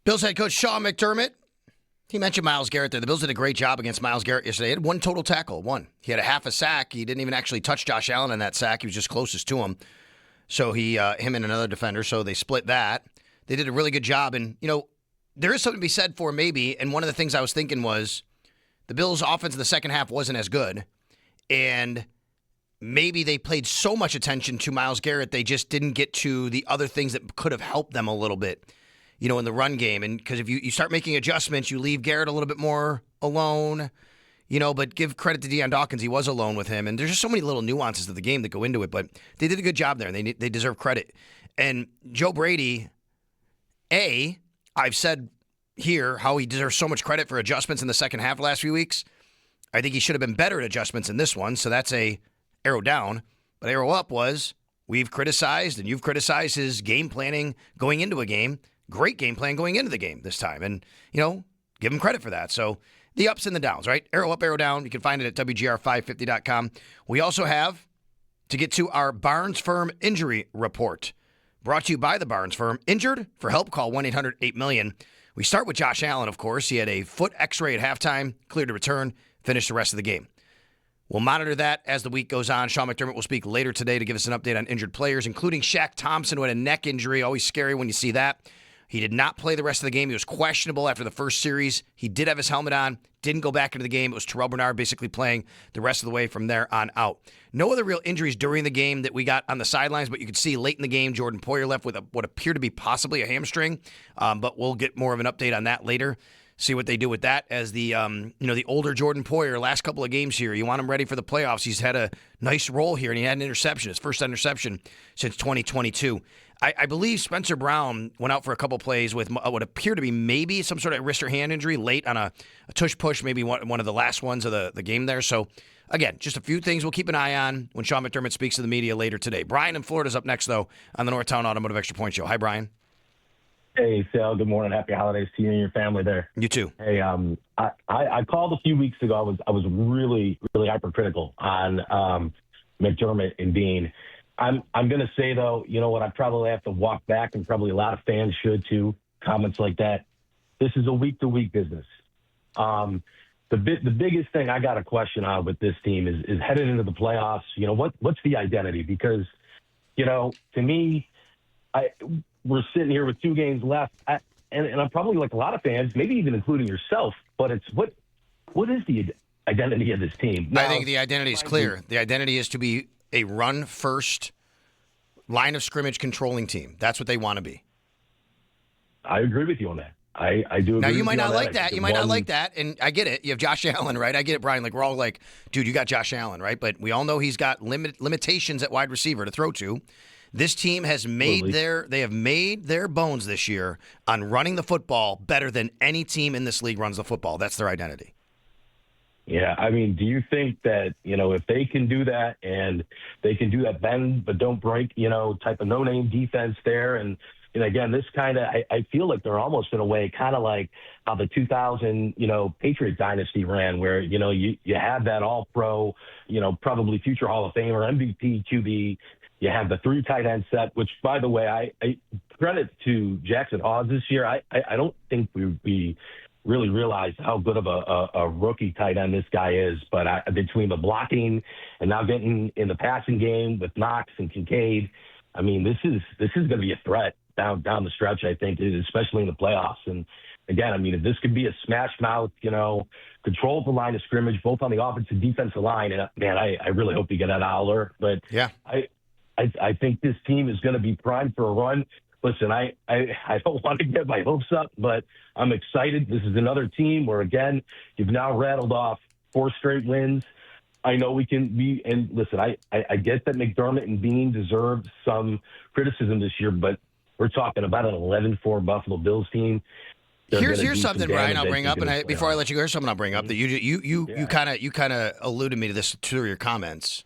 Bills head coach Sean McDermott, he mentioned Myles Garrett there. The Bills did a great job against Myles Garrett yesterday. He had one total tackle, one. He had a half a sack. He didn't even actually touch Josh Allen in that sack. He was just closest to him. So him and another defender, so they split that. They did a really good job. And, there is something to be said for maybe, and one of the things I was thinking was the Bills' offense in the second half wasn't as good. And maybe they paid so much attention to Myles Garrett, they just didn't get to the other things that could have helped them a little bit, in the run game. And because if you start making adjustments, you leave Garrett a little bit more alone, but give credit to Deion Dawkins. He was alone with him. And there's just so many little nuances of the game that go into it. But they did a good job there, and they deserve credit. And Joe Brady, I've said here how he deserves so much credit for adjustments in the second half the last few weeks. I think he should have been better at adjustments in this one, so that's a arrow down. But arrow up was we've criticized and you've criticized his game planning going into a game. Great game plan going into the game this time. And, give him credit for that. So the ups and the downs, right? Arrow up, arrow down. You can find it at WGR550.com. We also have to get to our Barnes Firm injury report. Brought to you by the Barnes Firm. Injured? For help, call 1-800-8-million. We start with Josh Allen, of course. He had a foot x-ray at halftime, cleared to return, finished the rest of the game. We'll monitor that as the week goes on. Sean McDermott will speak later today to give us an update on injured players, including Shaq Thompson, who had a neck injury. Always scary when you see that. He did not play the rest of the game. He was questionable after the first series. He did have his helmet on, didn't go back into the game. It was Terrell Bernard basically playing the rest of the way from there on out. No other real injuries during the game that we got on the sidelines, but you could see late in the game, Jordan Poyer left with what appeared to be possibly a hamstring, but we'll get more of an update on that later. See what they do with that as the the older Jordan Poyer, last couple of games here. You want him ready for the playoffs. He's had a nice role here, and he had an interception, his first interception since 2022. I believe Spencer Brown went out for a couple plays with what appeared to be maybe some sort of wrist or hand injury late on a tush push, maybe one of the last ones of the game there. So, again, just a few things we'll keep an eye on when Sean McDermott speaks to the media later today. Brian in Florida's up next, though, on the Northtown Automotive Extra Point Show. Hi, Brian. Hey, Sal. Good morning. Happy holidays to you and your family there. You too. Hey, I called a few weeks ago. I was really, really hypercritical on McDermott and Bean. I'm going to say, though, you know what? I probably have to walk back, and probably a lot of fans should, too, comments like that. This is a week-to-week business. The biggest thing I got a question on with this team is headed into the playoffs. What's the identity? Because, to me, we're sitting here with 2 games left, and I'm probably like a lot of fans, maybe even including yourself, but it's what is the identity of this team? Now, I think the identity is clear. The identity is to be a run-first, line-of-scrimmage controlling team. That's what they want to be. I agree with you on that. I do agree. Now, you might not like that. that. You might not like that, and I get it. You have Josh Allen, right? I get it, Brian. Like, we're all like, dude, you got Josh Allen, right? But we all know he's got limitations at wide receiver to throw to. This team has made their bones this year on running the football better than any team in this league runs the football. That's their identity. Yeah, I mean, do you think that, if they can do that and they can do that bend but don't break, type of no-name defense there, and again, this kind of, I feel like they're almost in a way kind of like how the 2000, Patriot dynasty ran, where, you have that all-pro, probably future Hall of Famer, MVP QB. You have the 3 tight end set, which, by the way, I credit to Jackson Hawes this year. I don't think we really realized how good of a rookie tight end this guy is. But between the blocking and now getting in the passing game with Knox and Kincaid, I mean, this is going to be a threat down the stretch, I think, especially in the playoffs. And again, I mean, if this could be a smash mouth, control the line of scrimmage, both on the offensive and defensive line, and man, I really hope you get that Aller. But yeah, I think this team is going to be primed for a run. Listen, I don't want to get my hopes up, but I'm excited. This is another team where, again, you've now rattled off 4 straight wins. I know we can be, and listen, I get that McDermott and Bean deserved some criticism this year, but we're talking about an 11-4 Buffalo Bills team. Here's something, Brian, I'll bring up, and before I let you go, here's something I'll bring up that you kind of alluded me to this through your comments.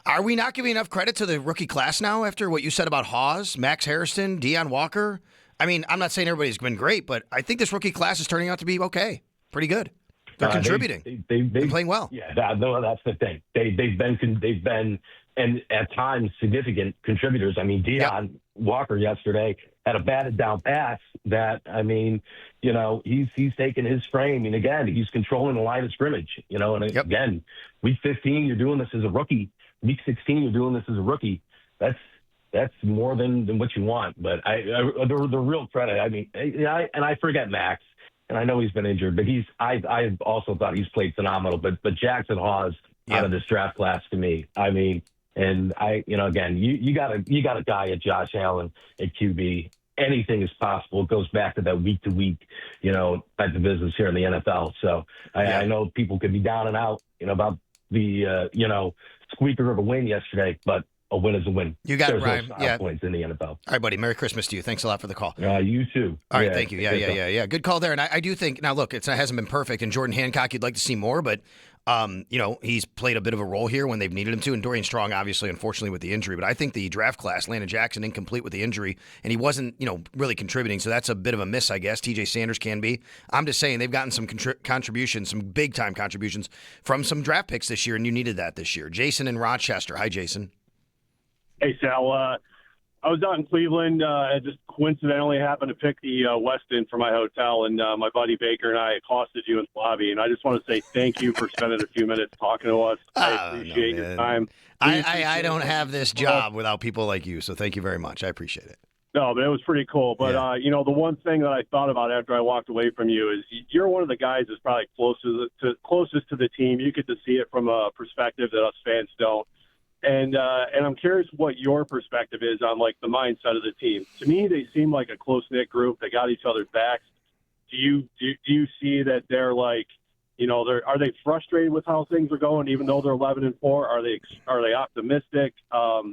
Are we not giving enough credit to the rookie class now after what you said about Hawes, Max Harrison, Deion Walker? I mean, I'm not saying everybody's been great, but I think this rookie class is turning out to be okay, pretty good. They're contributing. They're playing well. Yeah, that's the thing. They've been and at times significant contributors. I mean, Deion Walker yesterday had a batted down pass that, I mean, he's taking his frame. And again, he's controlling the line of scrimmage, and Yep. again, week 15, you're doing this as a rookie. Week 16, you're doing this as a rookie. That's more than what you want. But the real credit, I mean, I forget Max, and I know he's been injured, but I also thought he's played phenomenal. But Jackson Hawes out of this draft class to me, I mean, and again, you got a guy at Josh Allen at QB. Anything is possible. It goes back to that week to week, type of business here in the NFL. So I know people could be down and out, about the squeaker of a win yesterday, but a win is a win. You got it, Brian. No points in the NFL. All right, buddy. Merry Christmas to you. Thanks a lot for the call. You too. All right, thank you. Yeah. Good call there. And I do think, now look, it hasn't been perfect. And Jordan Hancock, you'd like to see more, but he's played a bit of a role here when they've needed him to. And Dorian Strong, obviously, unfortunately, with the injury. But I think the draft class, Landon Jackson, incomplete with the injury, and he wasn't, really contributing. So that's a bit of a miss, I guess. TJ Sanders can be. I'm just saying they've gotten some contributions, some big-time contributions from some draft picks this year, and you needed that this year. Jason in Rochester. Hi, Jason. Hey, Sal. I was out in Cleveland. I just coincidentally happened to pick the Westin for my hotel, and my buddy Baker and I accosted you in the lobby. And I just want to say thank you for spending a few minutes talking to us. I appreciate your time. I don't have this job without people like you, so thank you very much. I appreciate it. No, but it was pretty cool. But, the one thing that I thought about after I walked away from you is you're one of the guys that's probably closest to the team. You get to see it from a perspective that us fans don't. And I'm curious what your perspective is on, like, the mindset of the team. To me, they seem like a close-knit group. They got each other's backs. Do you see that they're like, are they frustrated with how things are going, even though they're 11-4? Are they optimistic? How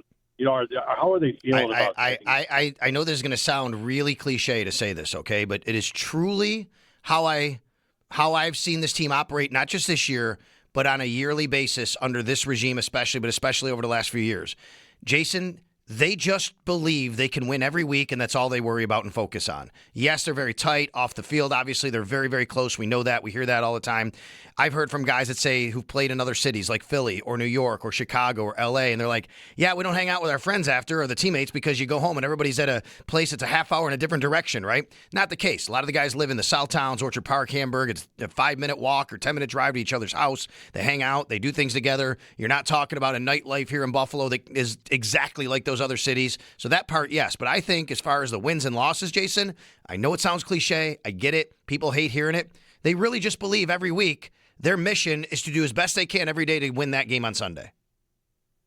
are they feeling about things? I know this is going to sound really cliche to say this, okay, but it is truly how I've seen this team operate, not just this year, but on a yearly basis under this regime especially over the last few years. Jason, they just believe they can win every week, and that's all they worry about and focus on. Yes, they're very tight off the field. Obviously, they're very, very close. We know that. We hear that all the time. I've heard from guys that say who've played in other cities like Philly or New York or Chicago or L.A., and they're like, yeah, we don't hang out with our friends after or the teammates because you go home and everybody's at a place that's a half hour in a different direction, right? Not the case. A lot of the guys live in the South Towns, Orchard Park, Hamburg. It's a 5-minute walk or 10-minute drive to each other's house. They hang out. They do things together. You're not talking about a nightlife here in Buffalo that is exactly like those other cities. So that part, yes. But I think as far as the wins and losses, Jason, I know it sounds cliche. I get it. People hate hearing it. They really just believe every week their mission is to do as best they can every day to win that game on Sunday.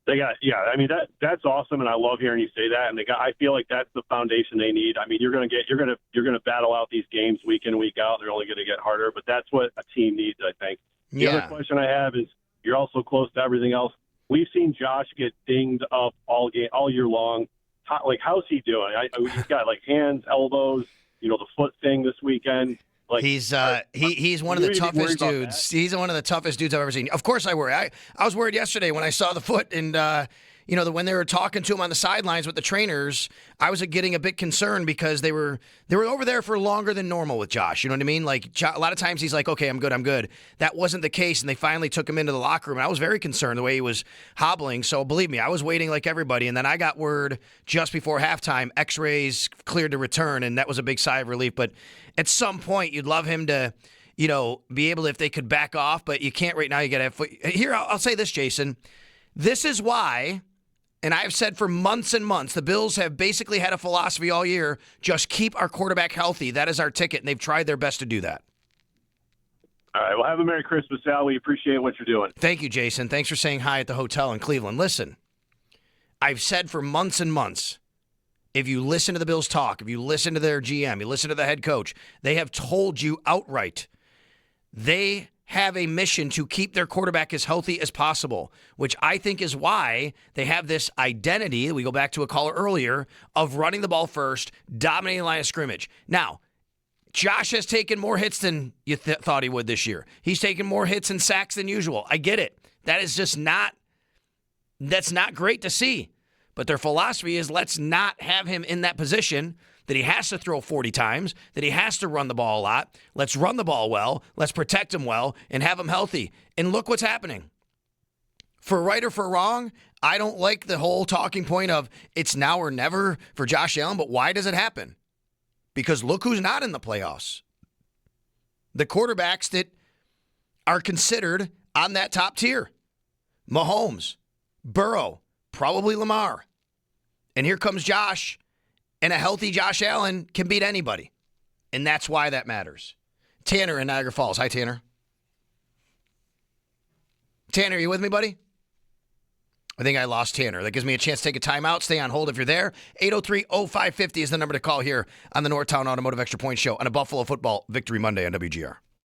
I mean, that's awesome, and I love hearing you say that. And I feel like that's the foundation they need. I mean, you're gonna battle out these games week in, week out. They're only gonna get harder, but that's what a team needs, I think. The other question I have is, you're also close to everything else. We've seen Josh get dinged up all year long. Like, how's he doing? He's got like hands, elbows, the foot thing this weekend. Like, he's one of the toughest dudes. He's one of the toughest dudes I've ever seen. Of course I worry. I was worried yesterday when I saw the foot and when they were talking to him on the sidelines with the trainers, I was getting a bit concerned because they were over there for longer than normal with Josh. You know what I mean? Like, a lot of times he's like, okay, I'm good. That wasn't the case, and they finally took him into the locker room. And I was very concerned the way he was hobbling. So believe me, I was waiting like everybody. And then I got word just before halftime, X-rays cleared to return, and that was a big sigh of relief. But at some point, you'd love him to, be able to, if they could back off, but you can't right now. You got to have foot. Here, I'll say this, Jason. This is why. And I've said for months and months, the Bills have basically had a philosophy all year, just keep our quarterback healthy. That is our ticket, and they've tried their best to do that. All right, well, have a Merry Christmas, Sal. We appreciate what you're doing. Thank you, Jason. Thanks for saying hi at the hotel in Cleveland. Listen, I've said for months and months, if you listen to the Bills talk, if you listen to their GM, you listen to the head coach, they have told you outright they have a mission to keep their quarterback as healthy as possible, which I think is why they have this identity, we go back to a caller earlier, of running the ball first, dominating the line of scrimmage. Now, Josh has taken more hits than you thought he would this year. He's taken more hits and sacks than usual. I get it. That is just that's not great to see. But their philosophy is let's not have him in that position that he has to throw 40 times, that he has to run the ball a lot. Let's run the ball well, let's protect him well, and have him healthy. And look what's happening. For right or for wrong, I don't like the whole talking point of it's now or never for Josh Allen, but why does it happen? Because look who's not in the playoffs. The quarterbacks that are considered on that top tier. Mahomes, Burrow, probably Lamar. And here comes Josh, and a healthy Josh Allen can beat anybody. And that's why that matters. Tanner in Niagara Falls. Hi, Tanner. Tanner, are you with me, buddy? I think I lost Tanner. That gives me a chance to take a timeout. Stay on hold if you're there. 803-0550 is the number to call here on the Northtown Automotive Extra Point Show on a Buffalo Football Victory Monday on WGR.